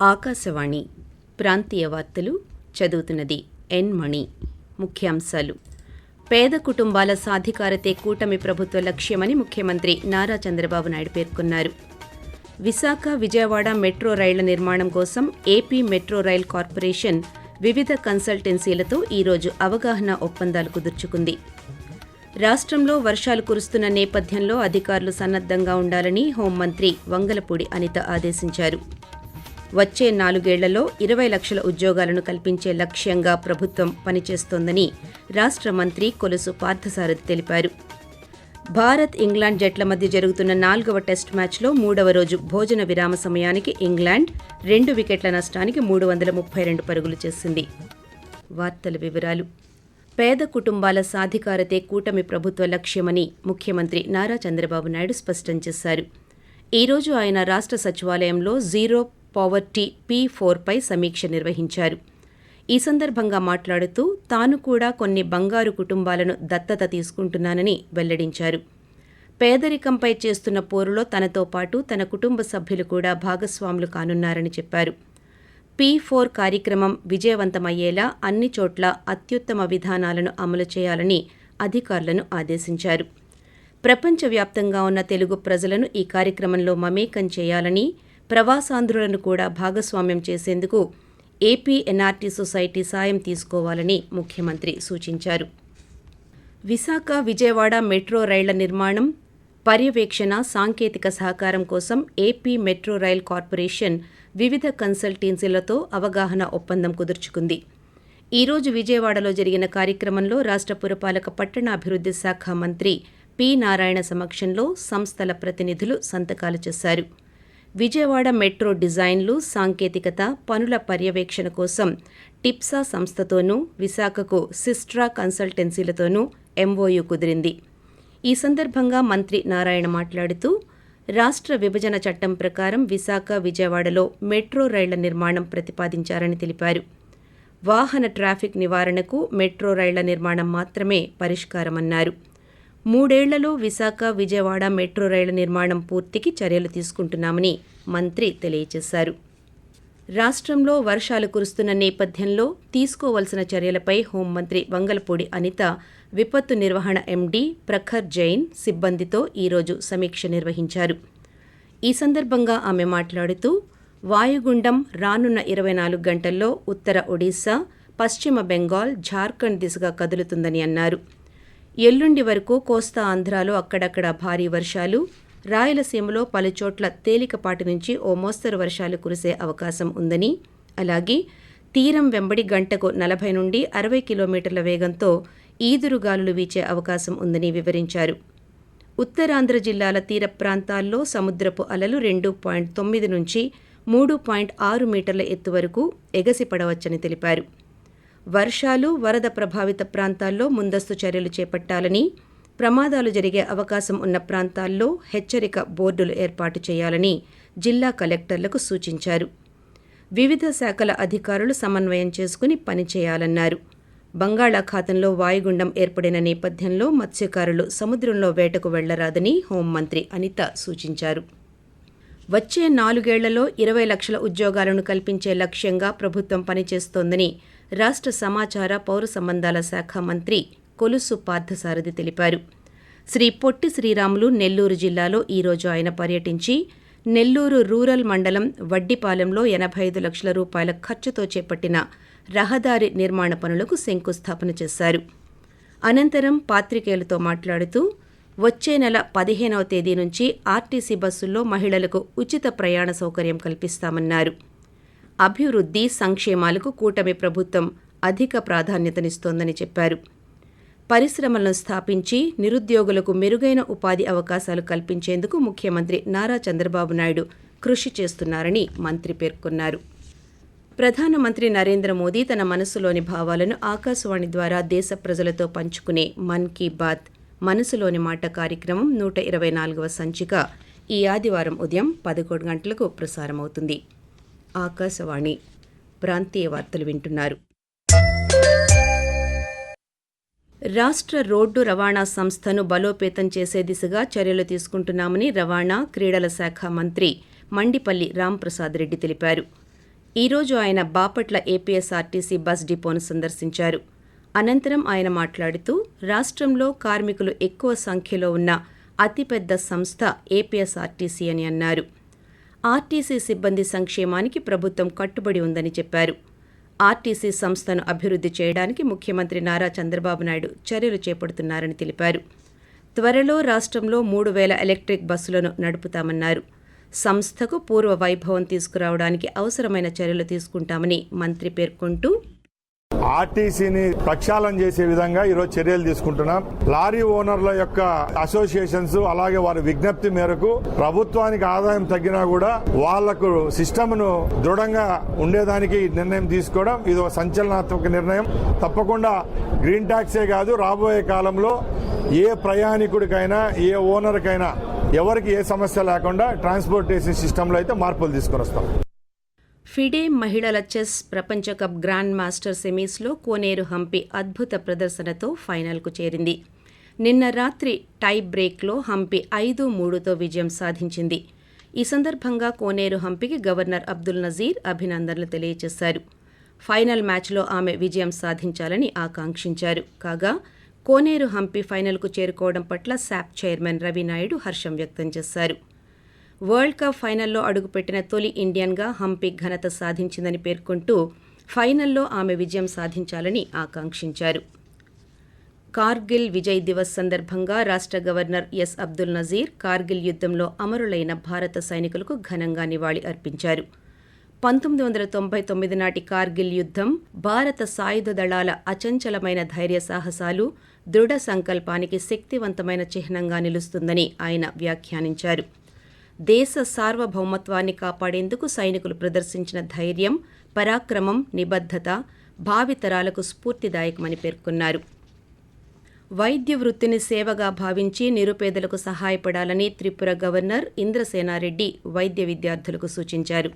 ఆకాశవాణి ప్రాంతీయ వార్తలు చదువుతున్నది ఎన్ మణి. ముఖ్యాంశాలు: పేద కుటుంబాల సాధికారతే కూటమి ప్రభుత్వ లక్ష్యమని ముఖ్యమంత్రి నారా చంద్రబాబు నాయుడు పేర్కొన్నారు. విశాఖ విజయవాడ మెట్రో రైళ్ల నిర్మాణం కోసం ఏపీ మెట్రో రైల్ కార్పొరేషన్ వివిధ కన్సల్టెన్సీలతో ఈరోజు అవగాహన ఒప్పందాలు కుదుర్చుకుంది. రాష్ట్రంలో వర్షాలు కురుస్తున్న నేపథ్యంలో అధికారులు సన్నద్ధంగా ఉండాలని హోంమంత్రి వంగలపూడి అనిత ఆదేశించారు. వచ్చే 4 ఏళ్లలో 20 లక్షల ఉద్యోగాలను కల్పించే లక్ష్యంగా ప్రభుత్వం పనిచేస్తోందని రాష్ట్ర మంత్రి కొలుసు పార్థసారథి తెలిపారు. భారత్ ఇంగ్లాండ్ జట్ల మధ్య జరుగుతున్న 4వ టెస్టు మ్యాచ్లో 3వ రోజు భోజన విరామ సమయానికి ఇంగ్లాండ్ 2 వికెట్ల నష్టానికి 332 పరుగులు చేసింది. వార్తల వివరాలు: పేద కుటుంబాల సాధికారతే కూటమి ప్రభుత్వ లక్ష్యమని ముఖ్యమంత్రి నారా చంద్రబాబు నాయుడు స్పష్టం చేశారు. ఈరోజు ఆయన రాష్ట్ర సచివాలయంలో జీరో పావర్టీ P4పై సమీక్ష నిర్వహించారు. ఈ సందర్భంగా మాట్లాడుతూ తాను కూడా కొన్ని బంగారు కుటుంబాలను దత్తత తీసుకుంటున్నానని వెల్లడించారు. పేదరికంపై చేస్తున్న పోరులో తనతో పాటు తన కుటుంబ సభ్యులు కూడా భాగస్వాములు కానున్నారని చెప్పారు. P4 కార్యక్రమం విజయవంతమయ్యేలా అన్ని చోట్ల అత్యుత్తమ విధానాలను అమలు చేయాలని అధికారులను ఆదేశించారు. ప్రపంచవ్యాప్తంగా ఉన్న తెలుగు ప్రజలను ఈ కార్యక్రమంలో మమేకం చేయాలని, ప్రవాసాంధ్రులను కూడా భాగస్వామ్యం చేసేందుకు ఏపీ ఎన్ఆర్టీ సొసైటీ సాయం తీసుకోవాలని ముఖ్యమంత్రి సూచించారు. విశాఖ విజయవాడ మెట్రో రైళ్ల నిర్మాణం, పర్యవేక్షణ, సాంకేతిక సహకారం కోసం ఏపీ మెట్రో రైల్ కార్పొరేషన్ వివిధ కన్సల్టెన్సీలతో అవగాహన ఒప్పందం కుదుర్చుకుంది. ఈరోజు విజయవాడలో జరిగిన కార్యక్రమంలో రాష్ట్ర పురపాలక పట్టణాభివృద్ధి శాఖ మంత్రి పి. నారాయణ సమక్షంలో సంస్థల ప్రతినిధులు సంతకాలు చేశారు. విజయవాడ మెట్రో డిజైన్లు, సాంకేతికత, పనుల పర్యవేక్షణ కోసం టిప్సా సంస్థతోనూ, విశాఖకు సిస్ట్రా కన్సల్టెన్సీలతోనూ MOU కుదిరింది. ఈ సందర్భంగా మంత్రి నారాయణ మాట్లాడుతూ రాష్ట్ర విభజన చట్టం ప్రకారం విశాఖ విజయవాడలో మెట్రో రైళ్ల నిర్మాణం ప్రతిపాదించారని తెలిపారు. వాహన ట్రాఫిక్ నివారణకు మెట్రో రైళ్ల నిర్మాణం మాత్రమే పరిష్కారమన్నారు. 3 ఏళ్లలో విశాఖ విజయవాడ మెట్రో రైళ్ల నిర్మాణం పూర్తికి చర్యలు తీసుకుంటున్నామని మంత్రి తెలియజేశారు. రాష్ట్రంలో వర్షాలు కురుస్తున్న నేపథ్యంలో తీసుకోవాల్సిన చర్యలపై హోంమంత్రి వంగలపూడి అనిత విపత్తు నిర్వహణ MD ప్రఖర్ జైన్ సిబ్బందితో ఈరోజు సమీక్ష నిర్వహించారు. ఈ సందర్భంగా ఆమె మాట్లాడుతూ వాయుగుండం రానున్న 24 గంటల్లో ఉత్తర ఒడిశా, పశ్చిమ బెంగాల్, ఝార్ఖండ్ దిశగా కదులుతుందని అన్నారు. ఎల్లుండి వరకు కోస్తా ఆంధ్రాలో అక్కడక్కడ భారీ వర్షాలు, రాయలసీమలో పలుచోట్ల తేలికపాటి నుంచి ఓ మోస్తరు వర్షాలు కురిసే అవకాశం ఉందని, అలాగే తీరం వెంబడి గంటకు 40 నుండి 60 కిలోమీటర్ల వేగంతో ఈదురుగాలులు వీచే అవకాశం ఉందని వివరించారు. ఉత్తరాంధ్ర జిల్లాల తీర ప్రాంతాల్లో సముద్రపు అలలు 2.9 నుంచి 3.6 మీటర్ల ఎత్తు వరకు ఎగసిపడవచ్చని తెలిపారు. వర్షాలు, వరద ప్రభావిత ప్రాంతాల్లో ముందస్తు చర్యలు చేపట్టాలని, ప్రమాదాలు జరిగే అవకాశం ఉన్న ప్రాంతాల్లో హెచ్చరిక బోర్డులు ఏర్పాటు చేయాలని జిల్లా కలెక్టర్లకు సూచించారు. వివిధ శాఖల అధికారులు సమన్వయం చేసుకుని పనిచేయాలన్నారు. బంగాళాఖాతంలో వాయుగుండం ఏర్పడిన నేపథ్యంలో మత్స్యకారులు సముద్రంలో వేటకు వెళ్లరాదని హోంమంత్రి అనిత సూచించారు. వచ్చే 4 ఏళ్లలో 20 లక్షల ఉద్యోగాలను కల్పించే లక్ష్యంగా ప్రభుత్వం పనిచేస్తోందని రాష్ట్ర సమాచార, పౌర సంబంధాల శాఖ మంత్రి కొలుసు పార్థసారథి తెలిపారు. శ్రీ పొట్టి శ్రీరాములు నెల్లూరు జిల్లాలో ఈరోజు ఆయన పర్యటించి నెల్లూరు రూరల్ మండలం వడ్డిపాలెంలో 85 లక్షల రూపాయల ఖర్చుతో చేపట్టిన రహదారి నిర్మాణ పనులకు శంకుస్థాపన చేశారు. అనంతరం పాత్రికేయులతో మాట్లాడుతూ వచ్చే నెల 15వ తేదీ నుంచి ఆర్టీసీ బస్సుల్లో మహిళలకు ఉచిత ప్రయాణ సౌకర్యం కల్పిస్తామన్నారు. అభివృద్ధి, సంక్షేమాలకు కూటమి ప్రభుత్వం అధిక ప్రాధాన్యతనిస్తోందని చెప్పారు. పరిశ్రమలను స్థాపించి నిరుద్యోగులకు మెరుగైన ఉపాధి అవకాశాలు కల్పించేందుకు ముఖ్యమంత్రి నారా చంద్రబాబు నాయుడు కృషి చేస్తున్నారని మంత్రి పేర్కొన్నారు. ప్రధానమంత్రి నరేంద్ర మోదీ తన మనసులోని భావాలను ఆకాశవాణి ద్వారా దేశ ప్రజలతో పంచుకునే మన్ కీ బాత్ మనసులోని మాట కార్యక్రమం 124వ సంచిక ఈ ఆదివారం ఉదయం 11 గంటలకు ప్రసారమవుతుంది. ఆకాశవాణి ప్రాంతీయ వార్తలు వింటున్నారు. రాష్ట్ర రోడ్డు రవాణా సంస్థను బలోపేతం చేసే దిశగా చర్యలు తీసుకుంటున్నామని రవాణా, క్రీడల శాఖ మంత్రి మండిపల్లి రాంప్రసాద్ రెడ్డి తెలిపారు. ఈరోజు ఆయన బాపట్ల ఏపీఎస్ఆర్టీసీ బస్ డిపోను సందర్శించారు. అనంతరం ఆయన మాట్లాడుతూ రాష్ట్రంలో కార్మికులు ఎక్కువ సంఖ్యలో ఉన్న అతిపెద్ద సంస్థ ఏపీఎస్ఆర్టీసీ అని అన్నారు. ఆర్టీసీ సిబ్బంది సంక్షేమానికి ప్రభుత్వం కట్టుబడి ఉందని చెప్పారు. ఆర్టీసీ సంస్థను అభివృద్ధి చేయడానికి ముఖ్యమంత్రి నారా చంద్రబాబు నాయుడు చర్యలు చేపడుతున్నారని తెలిపారు. త్వరలో రాష్ట్రంలో 3,000 ఎలక్ట్రిక్ బస్సులను నడుపుతామన్నారు. సంస్థకు పూర్వ వైభవం తీసుకురావడానికి అవసరమైన చర్యలు తీసుకుంటామని మంత్రి పేర్కొంటూ ఆర్టీసీని ప్రక్షాళన చేసే విధంగా ఈరోజు చర్యలు తీసుకుంటున్నాం. లారీ ఓనర్ల యొక్క అసోసియేషన్స్ అలాగే వారి విజ్ఞప్తి మేరకు ప్రభుత్వానికి ఆదాయం తగ్గినా కూడా వాళ్లకు సిస్టమ్ను దృఢంగా ఉండేదానికి నిర్ణయం తీసుకోవడం ఇది ఒక సంచలనాత్మక నిర్ణయం. తప్పకుండా గ్రీన్ ట్యాక్సే కాదు, రాబోయే కాలంలో ఏ ప్రయాణికుడికైనా ఏ ఓనర్కైనా ఎవరికి ఏ సమస్య లేకుండా ట్రాన్స్పోర్టేషన్ సిస్టంలో అయితే మార్పులు తీసుకొని వస్తాం. ఫిడే మహిళల చెస్ ప్రపంచ కప్ గ్రాండ్ మాస్టర్ సెమీస్లో కోనేరు హంపి అద్భుత ప్రదర్శనతో ఫైనల్కు చేరింది. నిన్న రాత్రి టై బ్రేక్లో హంపి 5-3తో విజయం సాధించింది. ఈ సందర్భంగా కోనేరు హంపికి గవర్నర్ అబ్దుల్ నజీర్ అభినందనలు తెలియజేశారు. ఫైనల్ మ్యాచ్లో ఆమె విజయం సాధించాలని ఆకాంక్షించారు. కాగా కోనేరు హంపి ఫైనల్కు చేరుకోవడం పట్ల శాప్ చైర్మన్ రవి నాయుడు హర్షం వ్యక్తం చేశారు. వరల్డ్ కప్ ఫైనల్లో అడుగుపెట్టిన తొలి ఇండియన్గా హంపి ఘనత సాధించిందని పేర్కొంటూ ఫైనల్లో ఆమె విజయం సాధించాలని ఆకాంక్షించారు. కార్గిల్ విజయ్ దివస్ సందర్భంగా రాష్ట్ర గవర్నర్ ఎస్ అబ్దుల్ నజీర్ కార్గిల్ యుద్ధంలో అమరులైన భారత సైనికులకు ఘనంగా నివాళి అర్పించారు. 1999 నాటి కార్గిల్ యుద్ధం భారత సాయుధ దళాల అచంచలమైన ధైర్య సాహసాలు, దృఢ సంకల్పానికి శక్తివంతమైన చిహ్నంగా నిలుస్తుందని ఆయన వ్యాఖ్యానించారు. దేశ సార్వభౌమత్వాన్ని కాపాడేందుకు సైనికులు ప్రదర్శించిన ధైర్యం, పరాక్రమం, నిబద్ధత భావితరాలకు స్ఫూర్తిదాయకమని పేర్కొన్నారు. వైద్య వృత్తిని సేవగా భావించి నిరుపేదలకు సహాయపడాలని త్రిపుర గవర్నర్ ఇంద్రసేనారెడ్డి వైద్య విద్యార్థులకు సూచించారు.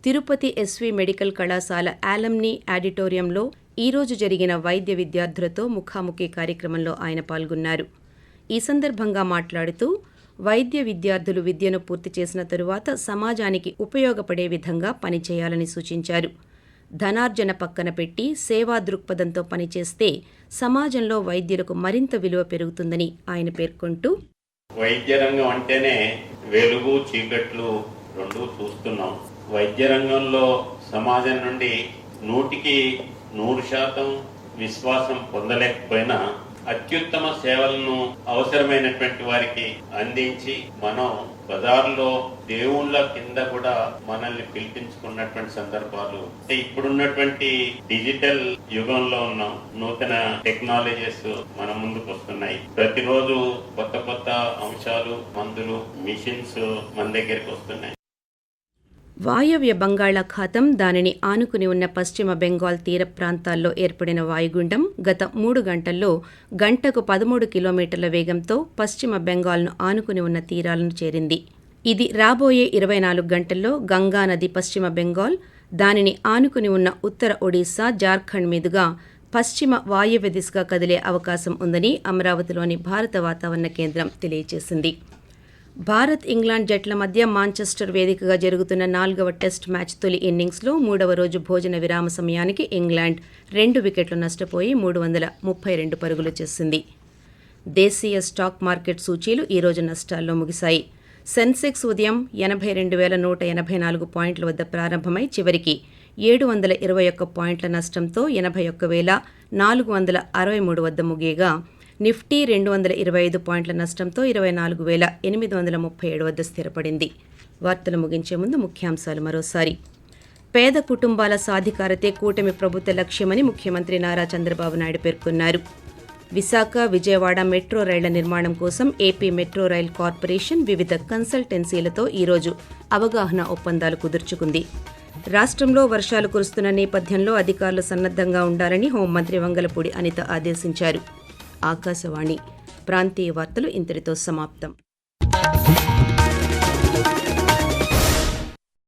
తిరుపతి ఎస్వి మెడికల్ కళాశాల ఆలమ్నీ ఆడిటోరియంలో ఈరోజు జరిగిన వైద్య విద్యార్థులతో ముఖాముఖి కార్యక్రమంలో ఆయన పాల్గొన్నారు. ఈ సందర్భంగా మాట్లాడుతూ వైద్య విద్యార్థులు విద్యను పూర్తి చేసిన తరువాత సమాజానికి ఉపయోగపడే విధంగా పనిచేయాలని సూచించారు. ధనార్జన పక్కన పెట్టి సేవా దృక్పథంతో పనిచేస్తే సమాజంలో వైద్యులకు మరింత విలువ పెరుగుతుందని ఆయన పేర్కొంటూ వైద్య రంగం అంటేనే వెలుగు చీకట్లు రెండు చూస్తున్నాం. వైద్య రంగంలో సమాజం నుండి 100% విశ్వాసం పొందలేకపోయినా అత్యుత్తమ సేవలను అవసరమైనటువంటి వారికి అందించి మనం బజార్లో దేవుళ్ళ కింద కూడా మనల్ని పిలిపించుకున్నటువంటి సందర్భాలు ఇప్పుడున్నటువంటి డిజిటల్ యుగంలో ఉన్నాం. నూతన టెక్నాలజీస్ మన ముందుకు వస్తున్నాయి. ప్రతిరోజు కొత్త కొత్త అంశాలు, మందులు, మిషన్స్ మన దగ్గరికి వస్తున్నాయి. వాయవ్య బంగాళాఖాతం, దానిని ఆనుకుని ఉన్న పశ్చిమ బెంగాల్ తీర ప్రాంతాల్లో ఏర్పడిన వాయుగుండం గత 3 గంటల్లో గంటకు 13 కిలోమీటర్ల వేగంతో పశ్చిమ బెంగాల్ను ఆనుకుని ఉన్న తీరాలను చేరింది. ఇది రాబోయే 24 గంటల్లో గంగానది పశ్చిమ బెంగాల్, దానిని ఆనుకుని ఉన్న ఉత్తర ఒడిశా, జార్ఖండ్ మీదుగా పశ్చిమ వాయువ్య దిశగా కదిలే అవకాశం ఉందని అమరావతిలోని భారత వాతావరణ కేంద్రం తెలియజేసింది. భారత్, ఇంగ్లాండ్ జట్ల మధ్య మాంచెస్టర్ వేదికగా జరుగుతున్న 4వ టెస్ట్ మ్యాచ్ తొలి ఇన్నింగ్స్లో 3వ రోజు భోజన విరామ సమయానికి ఇంగ్లాండ్ 2 వికెట్లు నష్టపోయి 332 పరుగులు చేసింది. దేశీయ స్టాక్ మార్కెట్ సూచీలు ఈరోజు నష్టాల్లో ముగిశాయి. సెన్సెక్స్ ఉదయం 82,184 పాయింట్ల వద్ద ప్రారంభమై చివరికి 721 పాయింట్ల నష్టంతో 81,463 వద్ద ముగియగా నిఫ్టీ 225 పాయింట్ల నష్టంతో 24,837 వద్ద స్థిరపడింది. వార్తలు ముగించే ముందు ముఖ్యాంశాలు మరోసారి. పేద కుటుంబాల సాధికారతే కూటమి ప్రభుత్వ లక్ష్యమని ముఖ్యమంత్రి నారా చంద్రబాబు నాయుడు పేర్కొన్నారు. విశాఖ, విజయవాడ మెట్రో రైళ్ల నిర్మాణం కోసం ఏపీ మెట్రో రైల్ కార్పొరేషన్ వివిధ కన్సల్టెన్సీలతో ఈరోజు అవగాహన ఒప్పందాలు కుదుర్చుకుంది. రాష్ట్రంలో వర్షాలు కురుస్తున్న నేపథ్యంలో అధికారులు సన్నద్ధంగా ఉండాలని హోంమంత్రి వంగలపూడి అనిత ఆదేశించారు. ఆకాశవాణి ప్రాంతీయ వార్తలు ఇంతటితో సమాప్తం.